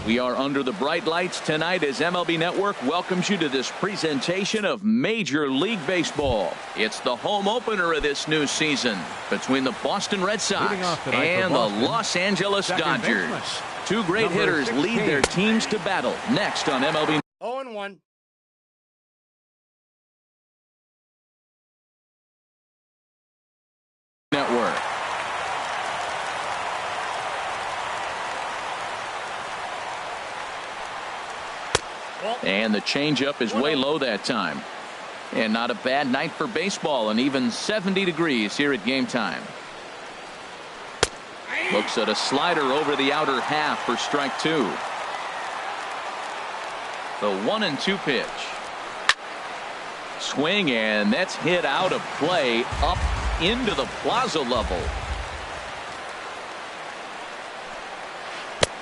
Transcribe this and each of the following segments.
We are under the bright lights tonight as MLB Network welcomes you to this presentation of Major League Baseball. It's the home opener of this new season between the Boston Red Sox and the Los Angeles Dodgers. Two great hitters lead their teams to battle next on MLB 0-1. Network. And the changeup is way low that time. And not a bad night for baseball, and even 70 degrees here at game time. Looks at a slider over the outer half for strike two. The 1-2 pitch. Swing, and that's hit out of play up into the plaza level.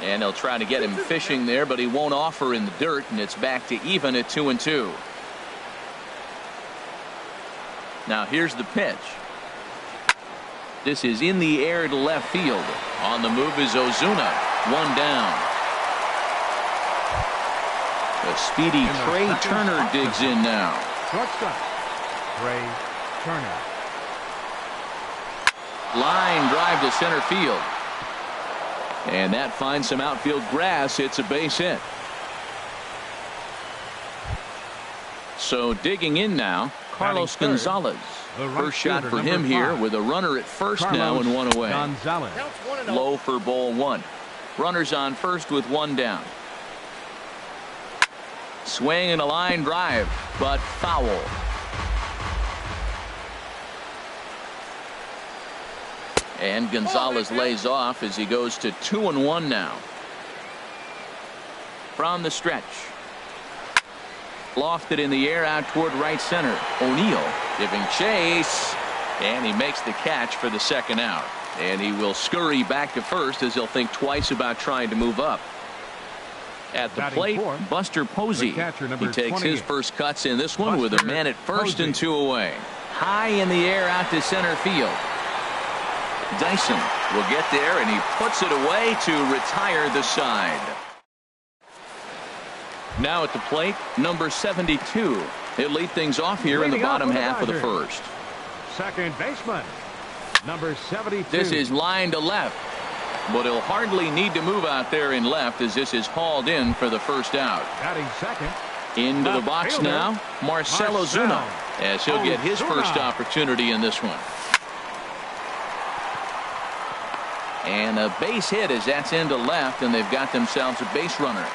And they'll try to get him fishing there, but he won't offer in the dirt, and it's back to even at 2-2. Now here's the pitch. This is in the air to left field. On the move is Ozuna. One down. The speedy Trey Turner digs in now. Shortstop, Trey Turner. Line drive to center field. And that finds some outfield grass. It's a base hit. So digging in now, Carlos Gonzalez. First shot for him here with a runner at first now and one away. Low for ball one. Runners on first with one down. Swing and a line drive, but foul. And Gonzalez lays off as he goes to 2-1 now. From the stretch. Lofted in the air out toward right center. O'Neill giving chase. And he makes the catch for the second out. And he will scurry back to first as he'll think twice about trying to move up. At the plate, Buster Posey. He takes his first cuts in this one with a man at first and two away. High in the air out to center field. Dyson will get there, and he puts it away to retire the side. Now at the plate, number 72. He'll lead things off here in the bottom half of the first. Second baseman, number 72. This is line to left, but he'll hardly need to move out there in left as this is hauled in for the first out. Batting second. Into the box now, Marcell Ozuna, as he'll get his first opportunity in this one. And a base hit as that's into left, and they've got themselves a base runner.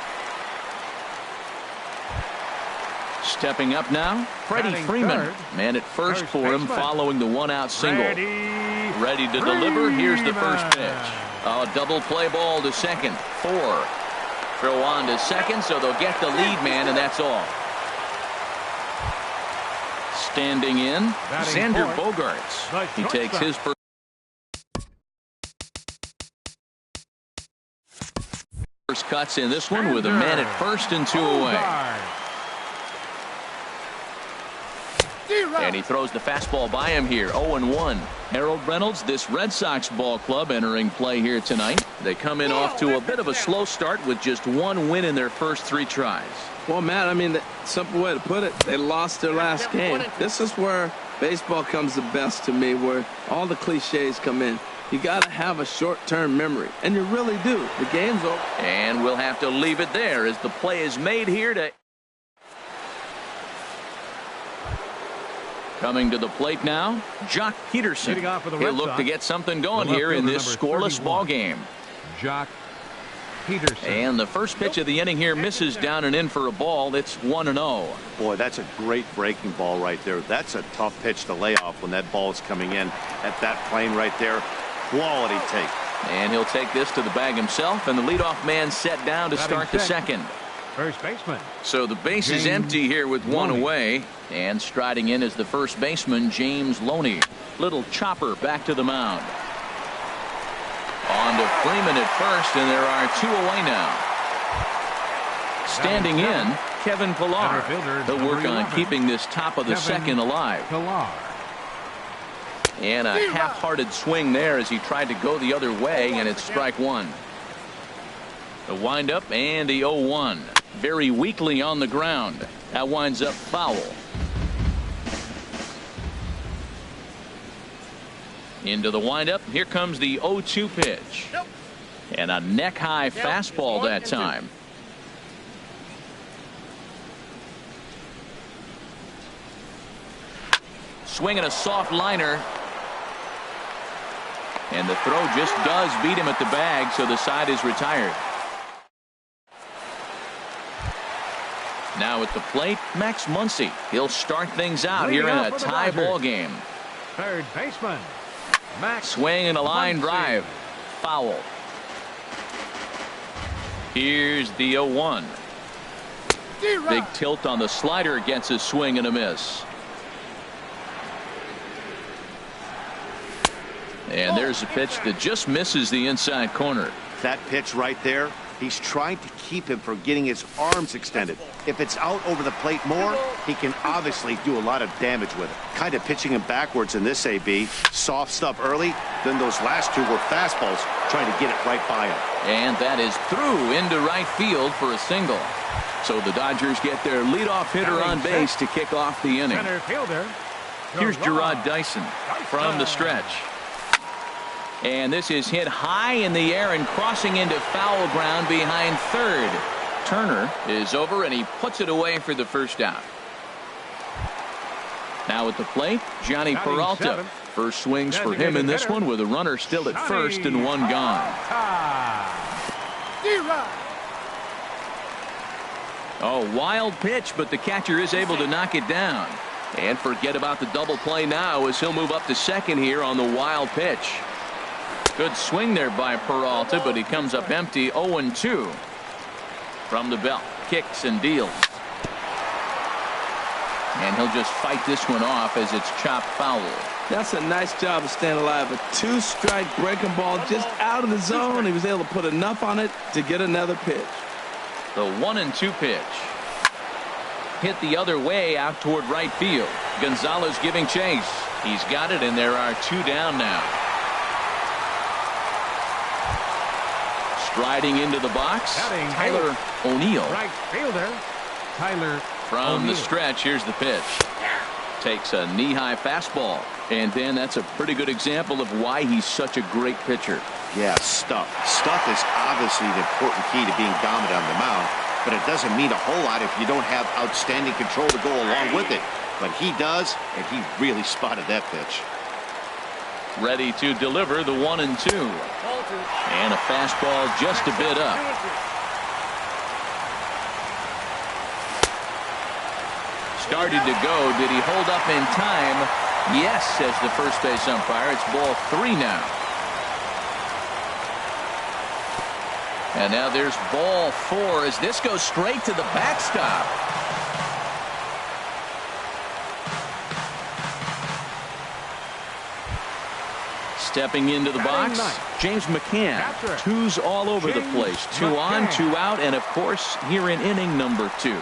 Stepping up now, Freddie Freeman. Man at first for him following the one-out single. Ready to deliver. Here's the first pitch. A double play ball to second. 4. Throw on to second, so they'll get the lead man, and that's all. Standing in, Xander Bogaerts. He takes his first. Cuts in this one with a man at first and two away. And he throws the fastball by him here. 0-1. Harold Reynolds, this Red Sox ball club entering play here tonight. They come in off to a bit of a slow start with just one win in their first 3 tries. Well, Matt, I mean, the simple way to put it, they lost their last game. This is where baseball comes the best to me, where all the cliches come in. You got to have a short-term memory, and you really do. The game's over. And we'll have to leave it there as the play is made here to. Coming to the plate now, Jock Peterson. He'll look to get something going here in this scoreless ball game. Jock Peterson. And the first pitch of the inning here misses down and in for a ball. It's 1-0. Boy, that's a great breaking ball right there. That's a tough pitch to lay off when that ball is coming in at that plane right there. Quality take. And he'll take this to the bag himself, and the leadoff man set down to start the second. First baseman. So the base is empty here with one away, and striding in is the first baseman, James Loney. Little chopper back to the mound. On to Freeman at first, and there are 2 away now. Standing in, Kevin Pillar. He'll work on keeping this top of the second alive. And a half-hearted swing there as he tried to go the other way, and it's strike one. The windup and the 0-1. Very weakly on the ground. That winds up foul. Into the windup. Here comes the 0-2 pitch. And a neck-high fastball that time. Swinging a soft liner. And the throw just does beat him at the bag, so the side is retired. Now at the plate, Max Muncy. He'll start things out here in a tie ball game. Third baseman, Max. Swing and a line drive. Foul. Here's the 0-1. Big tilt on the slider, gets a swing and a miss. And there's a pitch that just misses the inside corner. That pitch right there, he's trying to keep him from getting his arms extended. If it's out over the plate more, he can obviously do a lot of damage with it. Kind of pitching him backwards in this AB. Soft stuff early, then those last two were fastballs, trying to get it right by him. And that is through into right field for a single. So the Dodgers get their leadoff hitter on base to kick off the inning. Center fielder. Here's Gerard Dyson from the stretch. And this is hit high in the air and crossing into foul ground behind third. Turner is over and he puts it away for the first out. Now at the plate, Johnny Peralta. First swings for him in this one with a runner still at first and one gone. Oh, wild pitch, but the catcher is able to knock it down. And forget about the double play now as he'll move up to second here on the wild pitch. Good swing there by Peralta, but he comes up empty. 0-2 from the belt. Kicks and deals. And he'll just fight this one off as it's chopped foul. That's a nice job of staying alive. A two-strike breaking ball just out of the zone. He was able to put enough on it to get another pitch. The 1-2 pitch. Hit the other way out toward right field. Gonzalez giving chase. He's got it, and there are two down now. Striding into the box, Tyler O'Neill. Right fielder, Tyler From the stretch, here's the pitch. Takes a knee-high fastball. And then that's a pretty good example of why he's such a great pitcher. Yeah, stuff. Stuff is obviously the important key to being dominant on the mound, but it doesn't mean a whole lot if you don't have outstanding control to go along with it. But he does, and he really spotted that pitch. Ready to deliver the 1-2. And a fastball just a bit up. Started to go. Did he hold up in time? Yes, says the first base umpire. It's ball 3 now. And now there's ball 4 as this goes straight to the backstop. Stepping into the box, James McCann. Twos all over the place. 2 on, 2 out, and of course here in inning number 2.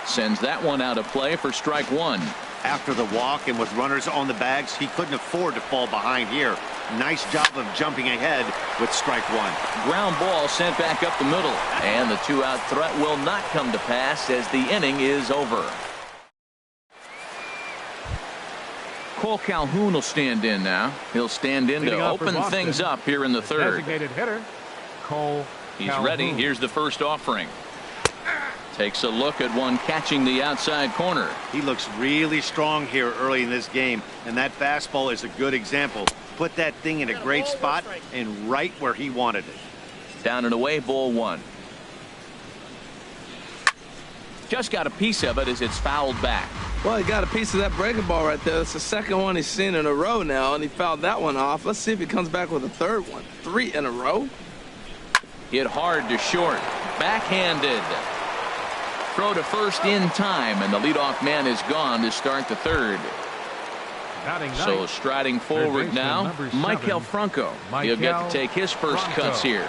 Sends that one out of play for strike 1. After the walk and with runners on the bags, he couldn't afford to fall behind here. Nice job of jumping ahead with strike 1. Ground ball sent back up the middle, and the 2-out threat will not come to pass as the inning is over. Cole Calhoun will stand in now. He'll stand in to open things up here in the third. Designated hitter, Cole He's Calhoun. ready. Here's the first offering. Takes a look at one catching the outside corner. He looks really strong here early in this game, and that fastball is a good example. Put that thing in a great spot and right where he wanted it. Down and away, ball 1. Just got a piece of it as it's fouled back. Well, he got a piece of that breaking ball right there. It's the second one he's seen in a row now, and he fouled that one off. Let's see if he comes back with a third one. 3 in a row. Hit hard to short. Backhanded. Throw to first in time, and the leadoff man is gone to start the third. So striding forward now, Michael Franco. He'll get to take his first cuts here.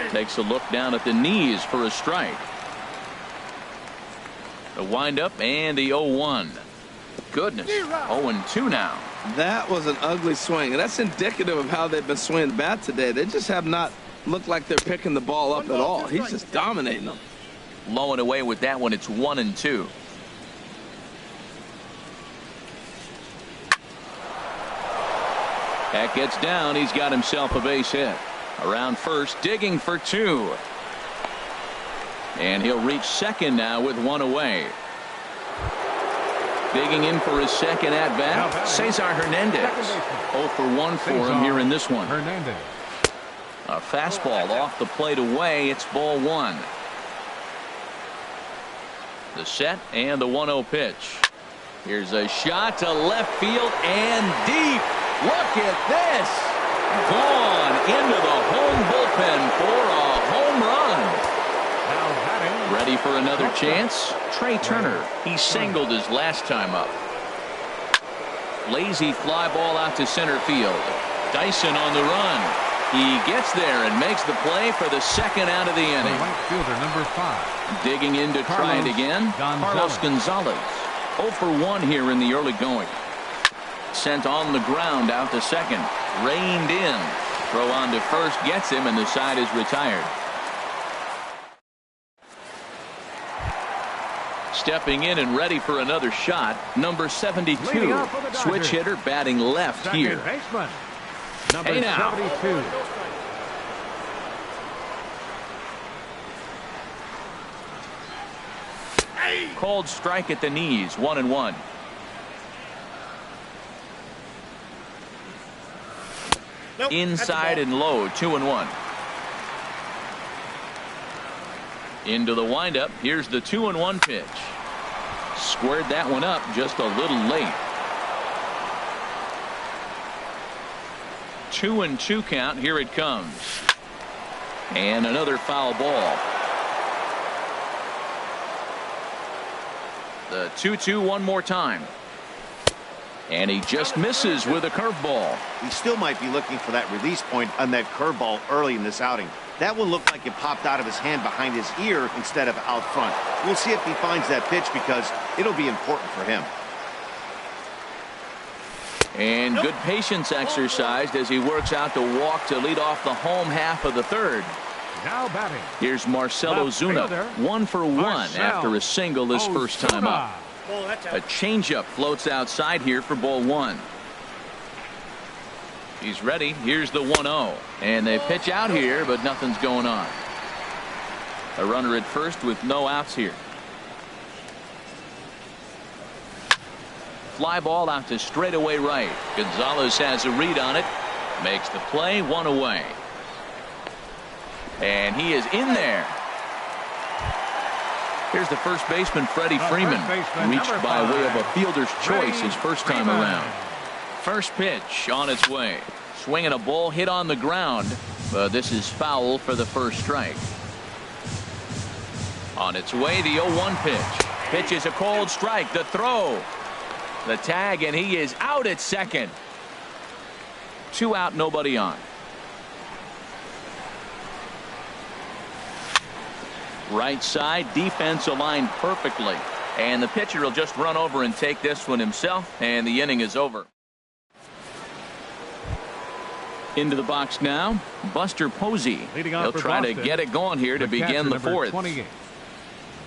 Takes a look down at the knees for a strike. The windup and the 0-1. Goodness, 0-2 now. That was an ugly swing, and that's indicative of how they've been swinging the bat today. They just have not looked like they're picking the ball up at all. He's just dominating them. Low and away with that one. It's 1-2. That gets down. He's got himself a base hit. Around first, digging for 2. And he'll reach second now with 1 away. Digging in for his second at-bat, Cesar Hernandez. 0 for 1 for him here in this one. Hernandez. A fastball off the plate away. It's ball 1. The set and the 1-0 pitch. Here's a shot to left field and deep. Look at this. Gone into the home bullpen for a home run. Now batting. Ready for another chance? Trey Turner. He singled his last time up. Lazy fly ball out to center field. Dyson on the run. He gets there and makes the play for the second out of the inning. Right fielder number 5. Digging in to try it again. Carlos Gonzalez. 0 for 1 here in the early going. Sent on the ground out to second. Reined in. Throw on to first gets him, and the side is retired. Stepping in and ready for another shot, number 72. Switch hitter batting left Second here. baseman. Number Hey now. 72. Cold strike at the knees. 1-1. Inside and low. 2-1. Into the windup. Here's the 2-1 pitch. Squared that one up just a little late. 2-2 count. Here it comes. And another foul ball. The 2-2 one more time. And he just misses with a curveball. He still might be looking for that release point on that curveball early in this outing. That one looked like it popped out of his hand behind his ear instead of out front. We'll see if he finds that pitch because it'll be important for him. And good patience exercised as he works out the walk to lead off the home half of the third. Now batting. Here's Marcelo Left Zuna. fielder, 1 for 1 Marcel after a single his first time Ozuna. up. A changeup floats outside here for ball 1. He's ready. Here's the 1-0. And they pitch out here, but nothing's going on. A runner at first with no outs here. Fly ball out to straightaway right. Gonzalez has a read on it. Makes the play. 1 away. And he is in there. Here's the first baseman, Freddie Freeman. Reached by way of a fielder's choice his first time around. First pitch on its way. Swinging a ball hit on the ground. But this is foul for the first strike. On its way, the 0-1 pitch. Pitch is a cold strike. The throw. The tag, and he is out at second. 2 out, nobody on. Right side, defense aligned perfectly. And the pitcher will just run over and take this one himself, and the inning is over. Into the box now, Buster Posey. Leading off He'll for try to Boston, get it going here to the begin catcher, the number fourth. 28,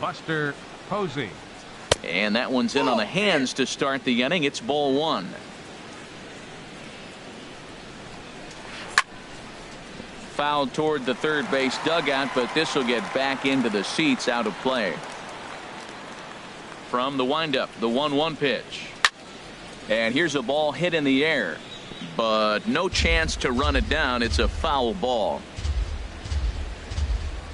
Buster Posey. And that one's in on the hands to start the inning. It's ball 1. Fouled toward the third base dugout, but this will get back into the seats, out of play. From the windup, the 1-1 pitch. And here's a ball hit in the air, but no chance to run it down. It's a foul ball.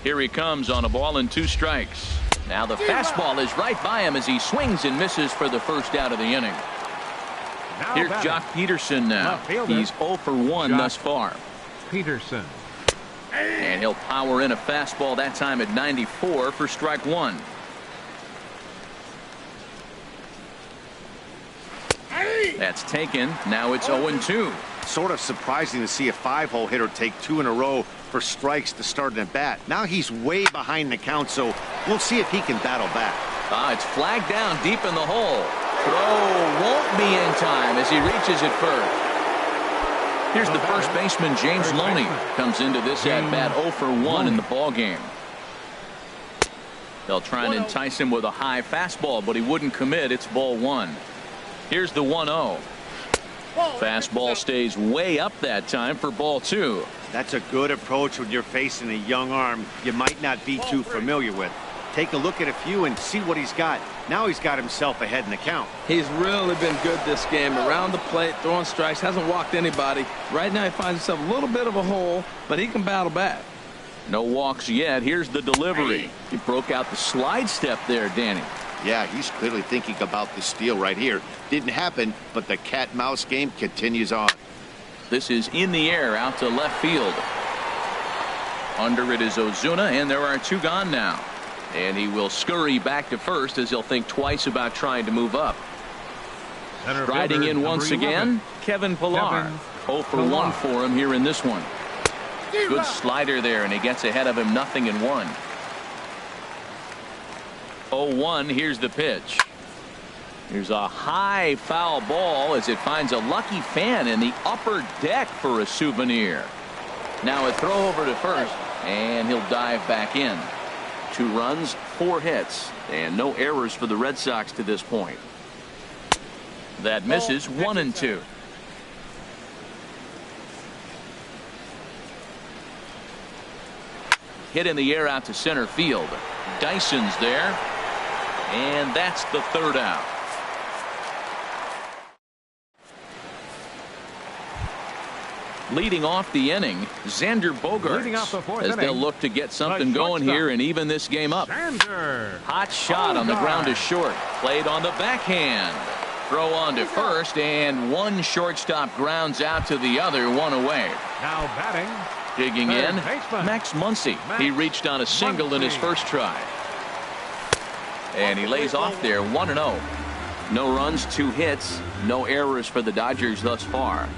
Here he comes on a ball and 2 strikes. Now the fastball is right by him as he swings and misses for the first out of the inning. Now Here's batting. Jock Peterson now. Left fielder. He's 0 for 1 Jock thus far. Peterson. And he'll power in a fastball that time at 94 for strike 1. That's taken. Now it's 0-2. Sort of surprising to see a 5-hole hitter take 2 in a row for strikes to start an at bat. Now he's way behind the count, so we'll see if he can battle back. It's flagged down deep in the hole. throw won't be in time as he reaches it first. Here's the first baseman, James Loney, comes into this at-bat 0 for 1 in the ballgame. They'll try and entice him with a high fastball, but he wouldn't commit. It's ball 1. Here's the 1-0. Fastball stays way up that time for ball 2. That's a good approach when you're facing a young arm you might not be too familiar with. Take a look at a few and see what he's got. Now he's got himself ahead in the count. He's really been good this game. Around the plate, throwing strikes, hasn't walked anybody. Right now he finds himself a little bit of a hole, but he can battle back. No walks yet. Here's the delivery. He broke out the slide step there, Danny. Yeah, he's clearly thinking about the steal right here. Didn't happen, but the cat-mouse game continues on. This is in the air out to left field. Under it is Ozuna, and there are 2 gone now. And he will scurry back to first as he'll think twice about trying to move up. Striding in once again, Kevin Pillar. 0 for 1 for him here in this one. Good slider there, and he gets ahead of him 0-1. 0-1. Here's the pitch. Here's a high foul ball as it finds a lucky fan in the upper deck for a souvenir. Now a throw over to first, and he'll dive back in. 2 runs, 4 hits, and no errors for the Red Sox to this point. That misses. 1-2. Hit in the air out to center field. Dyson's there, and that's the 3rd out. Leading off the inning, Xander Bogaerts, as they'll look to get something going here and even this game up. Hot shot on the ground is short. Played on the backhand. Throw on to first, and one shortstop grounds out to the other, 1 away. Now batting. Digging in, Max Muncy. He reached on a single in his first try. And he lays off there, 1-0. No runs, 2 hits, no errors for the Dodgers thus far.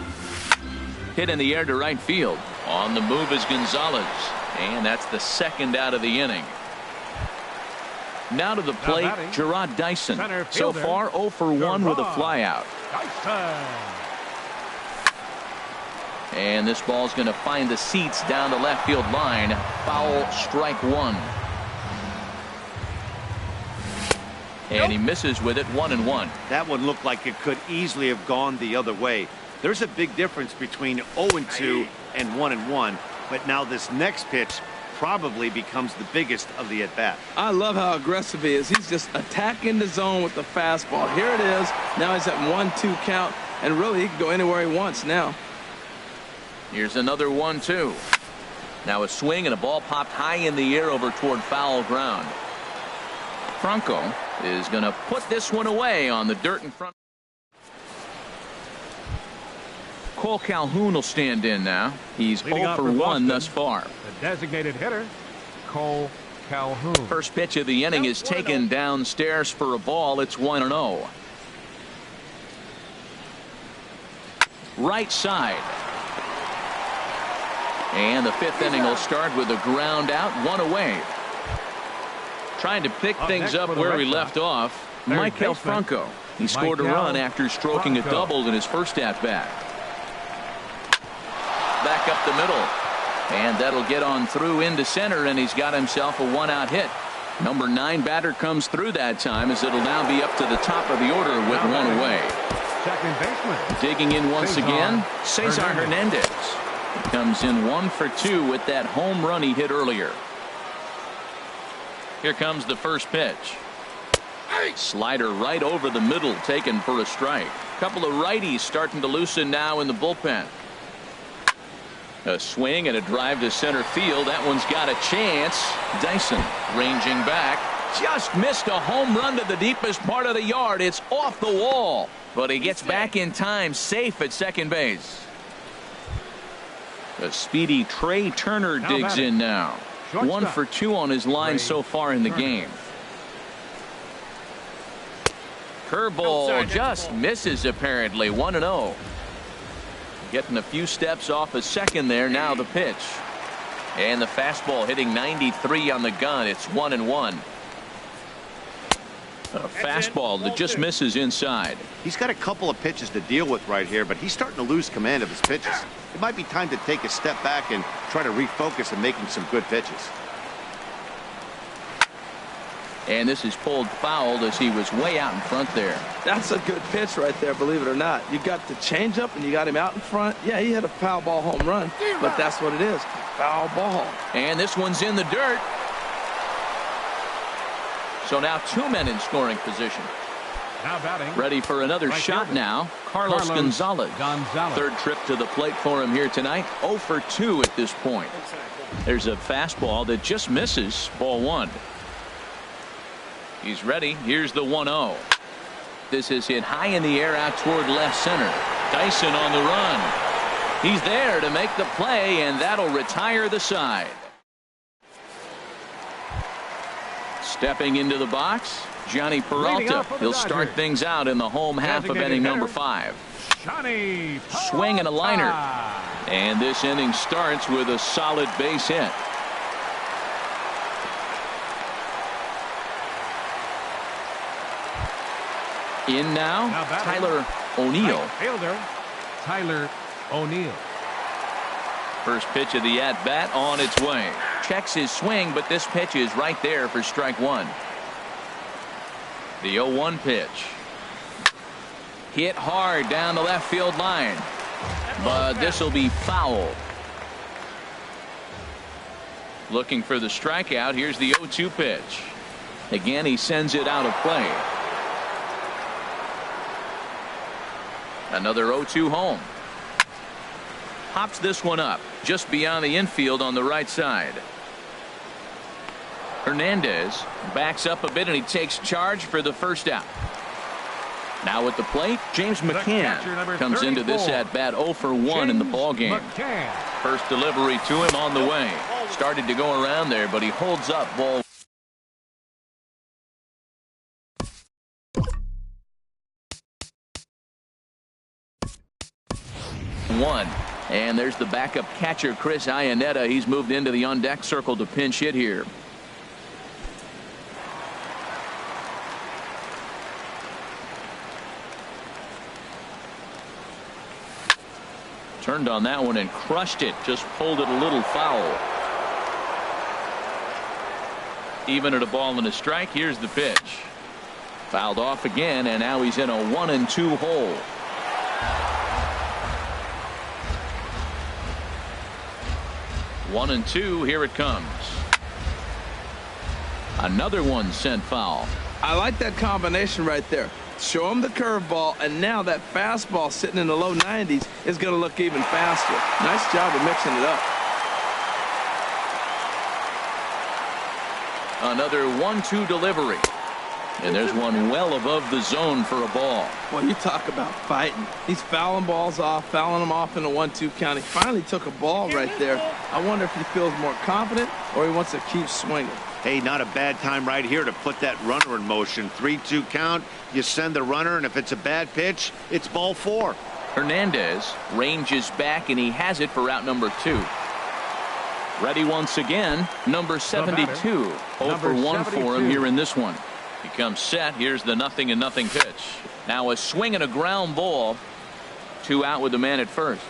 Hit in the air to right field. On the move is Gonzalez, and that's the 2nd out of the inning. Now to the plate, Gerard Dyson. So far 0 for 1 with a flyout. And this ball's going to find the seats down the left field line. Foul, strike 1. And he misses with it, 1-1. That one looked like it could easily have gone the other way. There's a big difference between 0-2 and 1-1, but now this next pitch probably becomes the biggest of the at-bat. I love how aggressive he is. He's just attacking the zone with the fastball. Here it is. Now he's at 1-2 count, and really he can go anywhere he wants now. Here's another 1-2. Now a swing and a ball popped high in the air over toward foul ground. Franco is going to put this one away on the dirt in front. Cole Calhoun will stand in now. He's 0 for 1 thus far. The designated hitter, Cole Calhoun. First pitch of the inning is taken downstairs for a ball. It's 1-0. Right side. And the 5th inning will start with a ground out, 1 away. Trying to pick things up where he left off, Michael Franco. He scored a run after stroking a double in his first at-bat. Back up the middle, and that'll get on through into center, and he's got himself a 1-out hit. Number 9 batter comes through that time, as it'll now be up to the top of the order with 1 away. Second baseman. Digging in once again, Cesar Hernandez. He comes in 1 for 2 with that home run he hit earlier. Here comes the first pitch. Slider right over the middle, taken for a strike. Couple of righties starting to loosen now in the bullpen. A swing and a drive to center field. That one's got a chance. Dyson ranging back. Just missed a home run to the deepest part of the yard. It's off the wall. But he gets back in time, safe at second base. A speedy Trey Turner digs in now. 1 for 2 on his line so far in the game. Curveball just misses apparently. 1-0. Getting a few steps off a second there. Now the pitch. And the fastball hitting 93 on the gun. It's 1-1. A fastball that just misses inside. He's got a couple of pitches to deal with right here, but he's starting to lose command of his pitches. It might be time to take a step back and try to refocus on making some good pitches. And this is pulled foul as he was way out in front there. That's a good pitch right there, believe it or not. You got the changeup and you got him out in front. Yeah, he hit a foul ball home run, but that's what it is. Foul ball. And this one's in the dirt. So now 2 men in scoring position. Now batting. Ready for another shot now. Carlos Gonzalez. Third trip to the plate for him here tonight. 0 for 2 at this point. There's a fastball that just misses. Ball 1. He's ready. Here's the 1-0. This is hit high in the air out toward left center. Dyson on the run. He's there to make the play, and that'll retire the side. Stepping into the box, Johnny Peralta. He'll start things out in the home half of inning number 5. Swing and a liner. And this inning starts with a solid base hit. In now, Tyler O'Neill. Tyler O'Neill. First pitch of the at-bat on its way. Checks his swing, but this pitch is right there for strike 1. The 0-1 pitch. Hit hard down the left field line. But this will be foul. Looking for the strikeout. Here's the 0-2 pitch. Again, he sends it out of play. Another 0-2 home. Hops this one up just beyond the infield on the right side. Hernandez backs up a bit and he takes charge for the first out. Now at the plate, James McCann comes into this at bat 0 for 1 in the ball game. First delivery to him on the way. Started to go around there, but he holds up ball. One. And there's the backup catcher, Chris Iannetta. He's moved into the on-deck circle to pinch hit here. Turned on that one and crushed it. Just pulled it a little foul. Even at a ball and a strike. Here's the pitch. Fouled off again, and now he's in a 1-2 hole. One and two. Here it comes. Another one sent foul. I like that combination right there. Show him the curveball, and now that fastball sitting in the low 90s is going to look even faster. Nice job of mixing it up. Another 1-2 delivery. And there's one well above the zone for a ball. Well, you talk about fighting. He's fouling balls off, fouling them off in a 1-2 count. He finally took a ball right there. I wonder if he feels more confident or he wants to keep swinging. Hey, not a bad time right here to put that runner in motion. 3-2 count. You send the runner, and if it's a bad pitch, it's ball 4. Hernandez ranges back, and he has it for out number 2. Ready once again, number 72. 0 for 1 for him here in this one. He comes set. Here's the 0-0 pitch. Now a swing and a ground ball. 2 out with the man at first.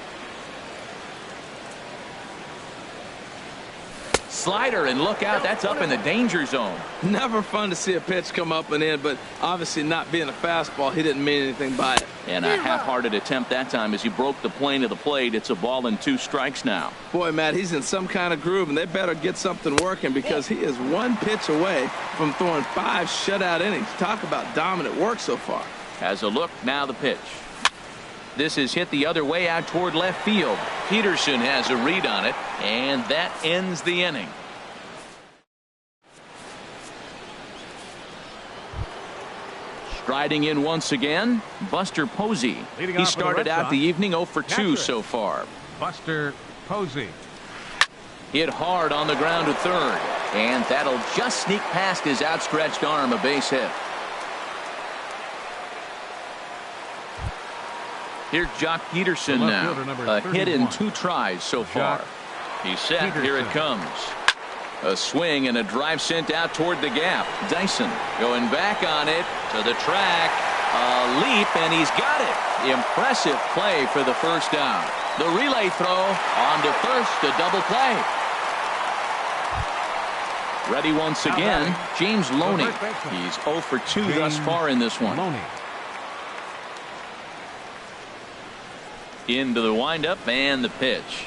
Slider, and look out, that's up in the danger zone. Never fun to see a pitch come up and in, but obviously not being a fastball, he didn't mean anything by it. And a half-hearted attempt that time as he broke the plane of the plate. It's a ball and 2 strikes now. Boy, Matt, he's in some kind of groove, and they better get something working because he is 1 pitch away from throwing 5 shutout innings. Talk about dominant work so far. Has a look, now the pitch. This is hit the other way out toward left field. Peterson has a read on it, and that ends the inning. Striding in once again, Buster Posey. He started out the evening 0 for 2 so far. Buster Posey. Hit hard on the ground to third, and that'll just sneak past his outstretched arm, a base hit. Here's Jock Peterson now. A hit in 2 tries so far. He's set. Here it comes. A swing and a drive sent out toward the gap. Dyson going back on it to the track. A leap, and he's got it. Impressive play for the first down. The relay throw on to first, a double play. Ready once again, James Loney. He's 0 for 2 thus far in this one. Into the windup and the pitch.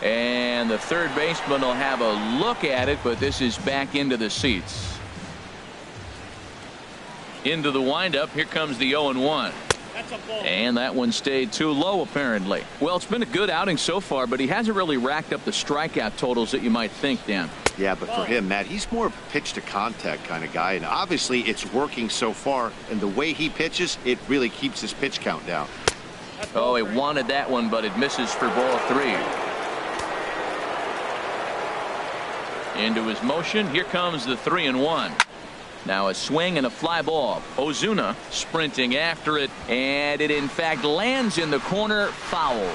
And the third baseman will have a look at it, but this is back into the seats. Into the windup. Here comes the 0-1. And that one stayed too low, apparently. Well, it's been a good outing so far, but he hasn't really racked up the strikeout totals that you might think, Dan. Yeah, but for him, Matt, he's more pitch to contact kind of guy, and obviously it's working so far, and the way he pitches, it really keeps his pitch count down. Oh, he wanted that one, but it misses for ball 3. Into his motion. Here comes the 3-1. Now a swing and a fly ball. Ozuna sprinting after it, and it in fact lands in the corner. Foul.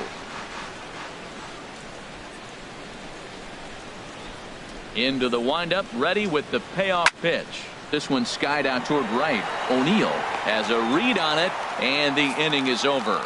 Into the windup, ready with the payoff pitch. This one skied out toward right. O'Neill has a read on it, and the inning is over.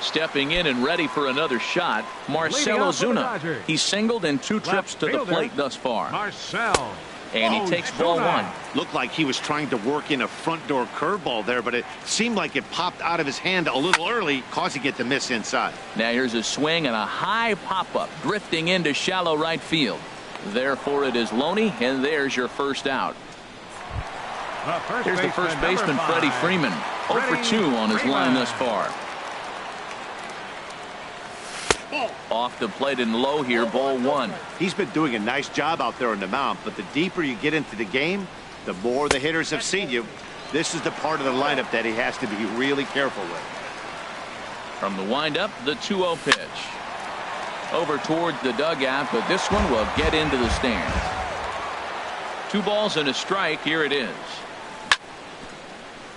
Stepping in and ready for another shot, Marcell Ozuna. He's singled in 2 trips to the plate thus far. Marcell. And he takes ball 1. Looked like he was trying to work in a front door curveball there, but it seemed like it popped out of his hand a little early, causing it to miss inside. Now here's a swing and a high pop-up, drifting into shallow right field. Therefore it is Loney, and there's your first out. Here's the first baseman, Freddie Freeman. 0 for 2 on his line thus far. Off the plate and low here, ball 1. He's been doing a nice job out there on the mound, but the deeper you get into the game, the more the hitters have seen you. This is the part of the lineup that he has to be really careful with. From the windup, the 2-0 pitch. Over towards the dugout, but this one will get into the stands. 2 balls and a strike. Here it is.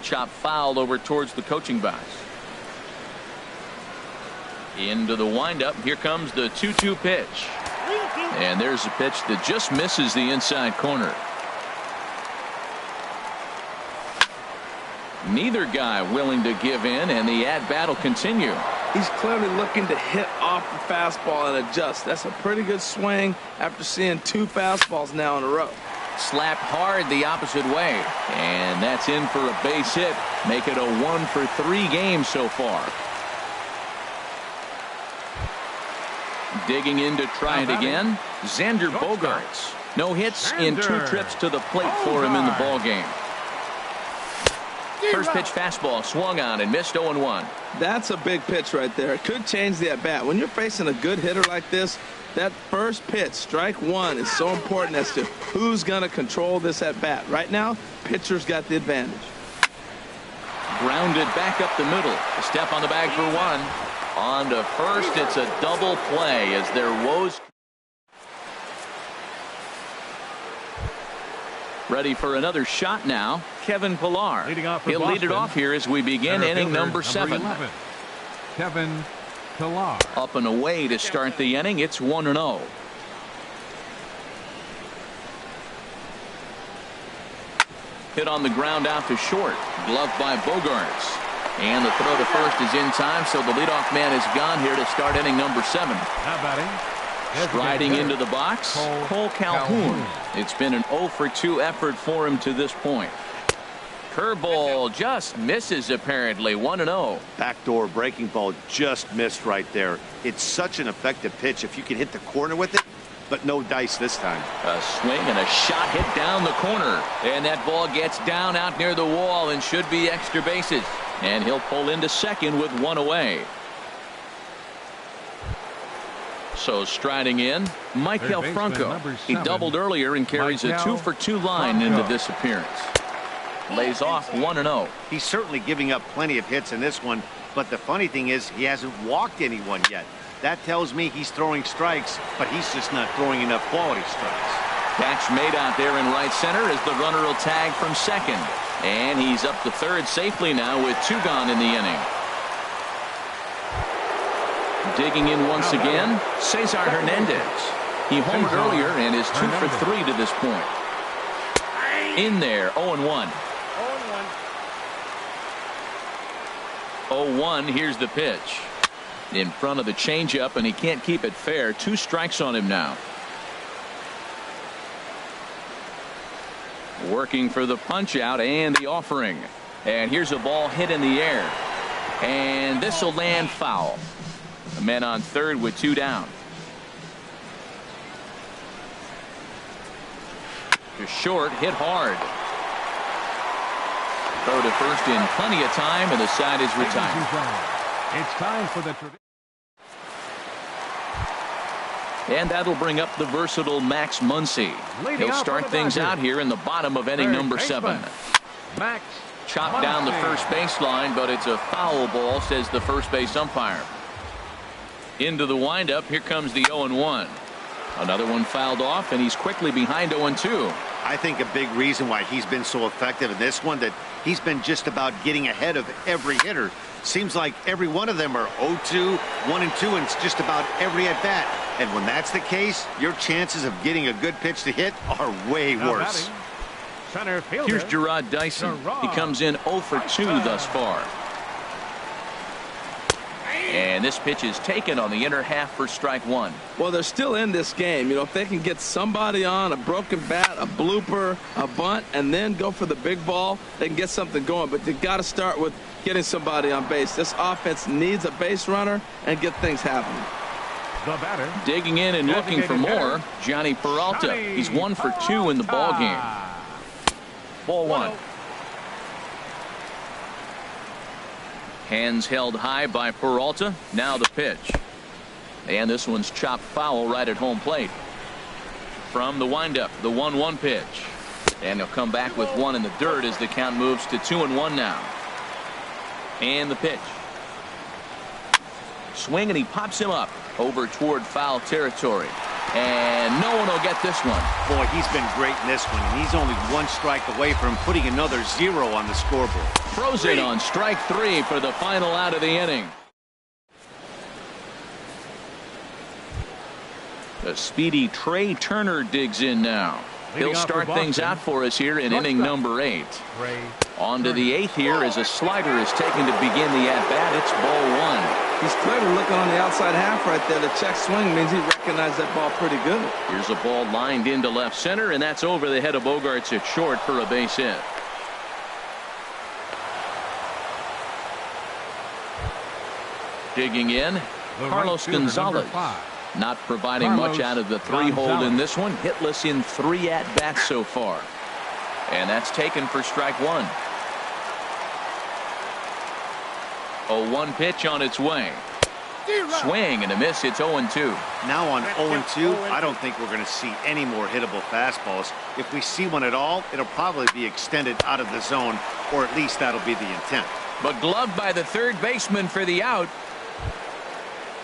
Chop fouled over towards the coaching box. Into the windup. Here comes the 2-2 pitch. And there's a pitch that just misses the inside corner. Neither guy willing to give in, and the at-bat will continue. He's clearly looking to hit off the fastball and adjust. That's a pretty good swing after seeing 2 fastballs now in a row. Slapped hard the opposite way. And that's in for a base hit. Make it a 1 for 3 game so far. Digging in to try it again. Xander Bogaerts. No hits in 2 trips to the plate for him in the ballgame. First pitch fastball swung on and missed 0-1. That's a big pitch right there. It could change the at-bat. When you're facing a good hitter like this, that first pitch, strike 1, is so important as to who's going to control this at-bat. Right now, pitcher's got the advantage. Grounded back up the middle. A step on the bag for 1. On to first, it's a double play as their woes. Ready for another shot now. Kevin Pillar. He'll lead it off here as we begin inning number 7. 11, Kevin Pillar. Up and away to start the inning. It's 1-0. Hit on the ground out to short. Gloved by Bogaerts. And the throw to first is in time, so the leadoff man is gone here to start inning number 7. Now batting. Striding into the box, Cole Calhoun. It's been an 0 for 2 effort for him to this point. Curveball just misses apparently. 1-0. Backdoor breaking ball just missed right there. It's such an effective pitch if you can hit the corner with it, but no dice this time. A swing and a shot hit down the corner. And that ball gets down out near the wall and should be extra bases. And he'll pull into second with 1 away. So striding in, Michael Franco. He doubled earlier and carries a 2 for 2 line into this appearance. Lays off 1-0. He's certainly giving up plenty of hits in this one, but the funny thing is he hasn't walked anyone yet. That tells me he's throwing strikes, but he's just not throwing enough quality strikes. Catch made out there in right center as the runner will tag from second. And he's up to third safely now with 2 gone in the inning. Digging in once again, Cesar Hernandez. He homered earlier and is 2 for 3 to this point. In there, 0-1. 0-1, here's the pitch. In front of the changeup, and he can't keep it fair. 2 strikes on him now. Working for the punch out and the offering. And here's a ball hit in the air. And this will land foul. The men on third with 2 down. To short, hit hard. Throw to first in plenty of time, and the side is retired. It's time for the... And that'll bring up the versatile Max Muncy. He'll start things out here in the bottom of inning number 7. Max Chopped down the first baseline, but it's a foul ball, says the first base umpire. Into the windup, here comes the 0-1. Another one fouled off, and he's quickly behind 0-2. I think a big reason why he's been so effective in this one, that he's been just about getting ahead of every hitter. Seems like every one of them are 0-2, 1-2, and it's just about every at bat. And when that's the case, your chances of getting a good pitch to hit are way worse. Center fielder. Here's Gerard Dyson. He comes in 0 for 2 thus far. And this pitch is taken on the inner half for strike 1. Well, they're still in this game. You know, if they can get somebody on a broken bat, a blooper, a bunt, and then go for the big ball, they can get something going. But they got to start with getting somebody on base. This offense needs a base runner and get things happening. The batter. Digging in and looking for more, Johnny Peralta. He's 1 for 2 in the ball game. Ball 1. Hands held high by Peralta. Now the pitch. And this one's chopped foul right at home plate. From the windup, the 1-1 pitch. And he'll come back with 1 in the dirt as the count moves to 2-1 now. And the pitch. Swing, and he pops him up over toward foul territory. And no one will get this one. Boy, he's been great in this one, and he's only 1 strike away from putting another 0 on the scoreboard. Frozen on strike 3 for the final out of the inning. The speedy Trey Turner digs in now. He'll start things out for us here in inning number 8. On to the 8th here as a slider is taken to begin the at-bat. It's ball 1. He's clearly looking on the outside half right there. The check swing means he recognized that ball pretty good. Here's a ball lined into left center, and that's over the head of Bogaerts at short for a base hit. Digging in, Carlos Gonzalez. Not providing much out of the 3-hole in this one. Hitless in 3 at-bats so far. And that's taken for strike 1. 0-1 pitch on its way. Swing and a miss. It's 0-2. Now on 0-2, I don't think we're going to see any more hittable fastballs. If we see one at all, it'll probably be extended out of the zone, or at least that'll be the intent. But gloved by the third baseman for the out.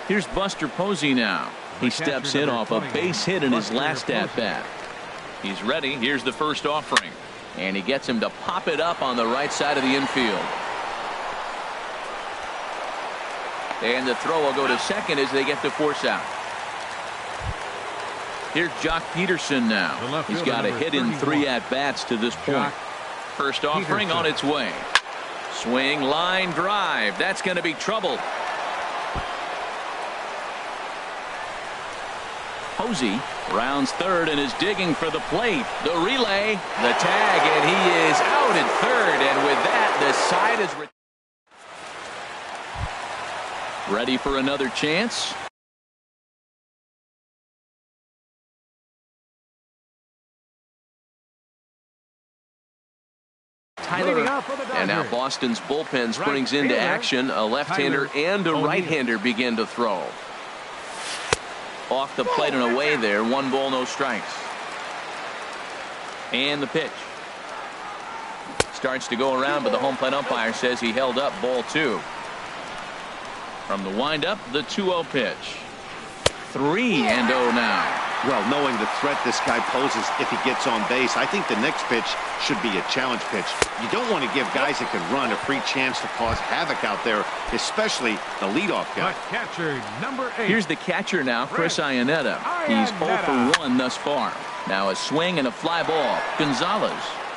Here's Buster Posey now. He steps in off a base hit in his last at-bat. He's ready. Here's the first offering. And he gets him to pop it up on the right side of the infield. And the throw will go to second as they get the force out. Here's Jock Peterson now. He's got a hit in 3 at-bats to this point. First offering on its way. Swing, line drive. That's going to be trouble. Posey rounds third and is digging for the plate. The relay, the tag, and he is out at third. And with that, the side is ready for another chance. Tyler, and now Boston's bullpen springs into action. A left-hander and a right-hander begin to throw. Off the plate and away there. 1 ball, no strikes. And the pitch. Starts to go around, but the home plate umpire says he held up. Ball 2. From the windup, the 2-0 pitch. 3-0 now. Well, knowing the threat this guy poses if he gets on base, I think the next pitch should be a challenge pitch. You don't want to give guys that can run a free chance to cause havoc out there, especially the leadoff guy. The catcher, number 8. Here's the catcher now, Chris Iannetta. He's 0 for 1 thus far. Now a swing and a fly ball. Gonzalez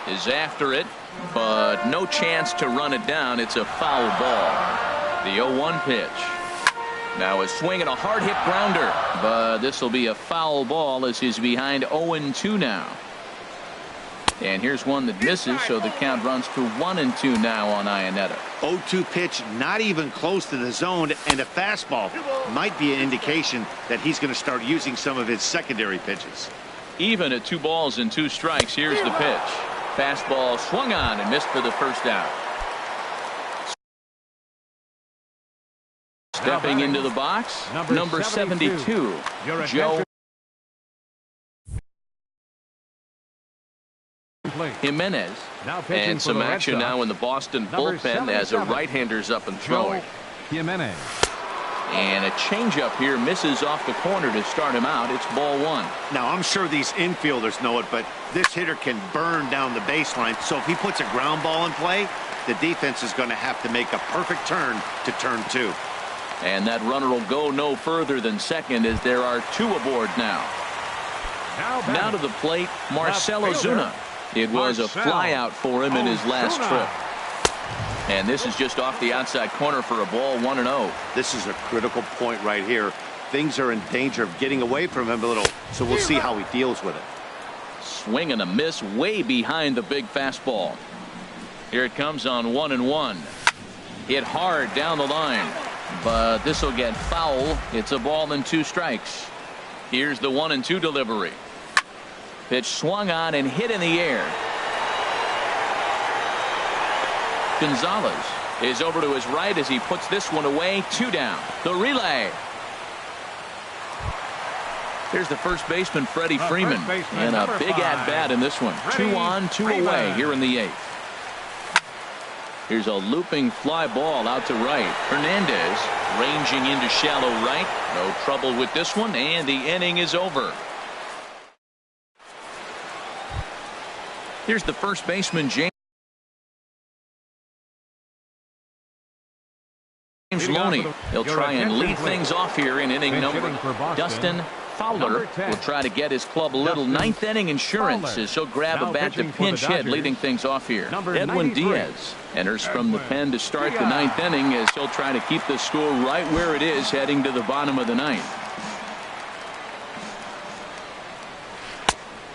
is after it, but no chance to run it down. It's a foul ball. The 0-1 pitch. Now a swing and a hard hit grounder, but this will be a foul ball as he's behind 0-2 now. And here's one that misses, so the count runs to 1-2 now on Iannetta. 0-2 pitch, not even close to the zone, and a fastball might be an indication that he's going to start using some of his secondary pitches. Even at 2 balls and 2 strikes, here's the pitch. Fastball swung on and missed for the first out. Stepping into the box, number 72, Joe Jimenez. And some action now in the Boston bullpen as a right-hander's up and throwing. Jimenez. And a changeup here misses off the corner to start him out. It's ball 1. Now, I'm sure these infielders know it, but this hitter can burn down the baseline. So if he puts a ground ball in play, the defense is going to have to make a perfect turn to turn 2. And that runner will go no further than second as there are 2 aboard now. Now to the plate, Marcell Ozuna. It was a flyout for him in his last trip. And this is just off the outside corner for a ball, 1-0. This is a critical point right here. Things are in danger of getting away from him a little, so we'll see how he deals with it. Swing and a miss way behind the big fastball. Here it comes on 1-1. Hit hard down the line. But this will get foul. It's a ball and 2 strikes. Here's the 1-2 delivery. Pitch swung on and hit in the air. Gonzalez is over to his right as he puts this one away. 2 down. The relay. Here's the first baseman, Freddie Freeman. And a big at-bat in this one. 2 on, 2 away here in the 8th. Here's a looping fly ball out to right. Hernandez ranging into shallow right. No trouble with this one, and the inning is over. Here's the first baseman, James Loney. He'll try and lead things off here in inning number. Dustin Fowler will try to get his club a little 9th inning insurance as he'll grab a bat to pinch hit, leading things off here. Edwin Diaz enters from the pen to start the 9th inning as he'll try to keep the score right where it is heading to the bottom of the 9th.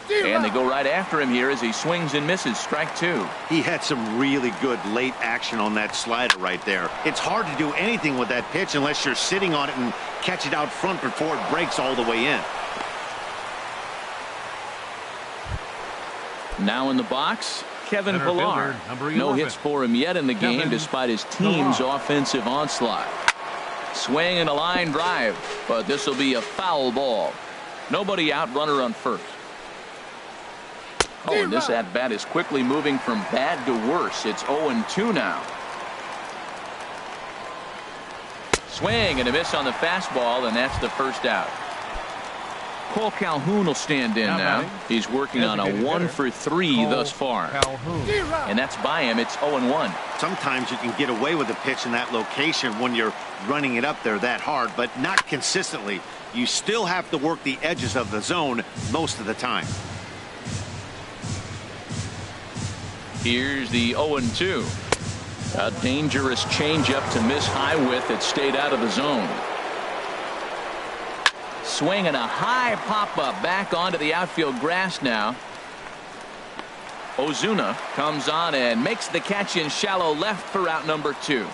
And they go right after him here as he swings and misses. Strike 2. He had some really good late action on that slider right there. It's hard to do anything with that pitch unless you're sitting on it and catch it out front before it breaks all the way in. Now in the box, Kevin Pillar. No hits for him yet in the game despite his team's offensive onslaught. Swing and a line drive, but this will be a foul ball. Nobody out, runner on first. Oh, and this at-bat is quickly moving from bad to worse. It's 0-2 now. Swing and a miss on the fastball, and that's the first out. Cole Calhoun will stand in now. He's working on a 1 for 3 thus far. And that's by him. It's 0-1. Sometimes you can get away with a pitch in that location when you're running it up there that hard, but not consistently. You still have to work the edges of the zone most of the time. Here's the 0-2. A dangerous changeup to miss high with. It stayed out of the zone. Swing and a high pop-up back onto the outfield grass now. Ozuna comes on and makes the catch in shallow left for out number 2.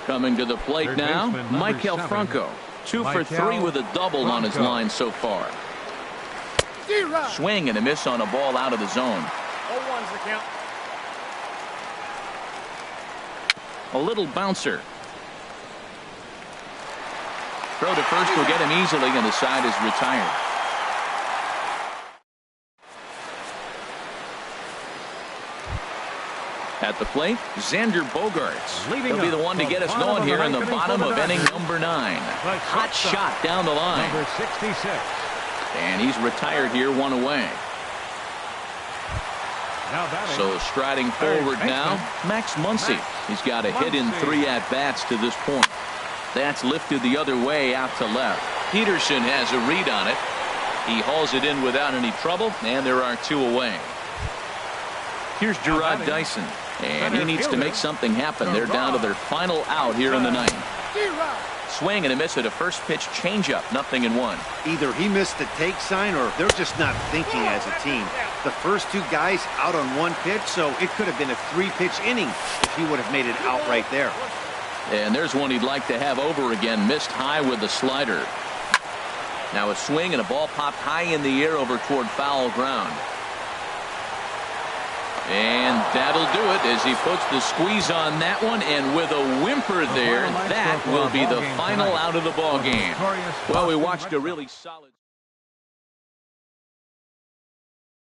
Coming to the plate now, Maikel Franco. 2 for 3 with a double on his line so far. Swing and a miss on a ball out of the zone. 0-1's the count. A little bouncer. Throw to first will get him easily, and the side is retired. At the plate, Xander Bogaerts. He'll be the one to get us going here in the bottom of inning number 9. Hot shot down the line. Number 66. And he's retired here, 1 away. So striding forward now, Max Muncy. He's got a hit in 3 at-bats to this point. That's lifted the other way out to left. Peterson has a read on it. He hauls it in without any trouble, and there are 2 away. Here's Gerard Dyson, and he needs to make something happen. They're down to their final out here in the 9th. Swing and a miss at a first pitch changeup, 0-1. Either he missed the take sign or they're just not thinking as a team. The first 2 guys out on 1 pitch, so it could have been a 3-pitch inning if he would have made it out right there. And there's one he'd like to have over again. Missed high with the slider. Now a swing and a ball popped high in the air over toward foul ground. And that'll do it as he puts the squeeze on that one, and with a whimper there, that will be the final out of the ball game. Well, we watched a really solid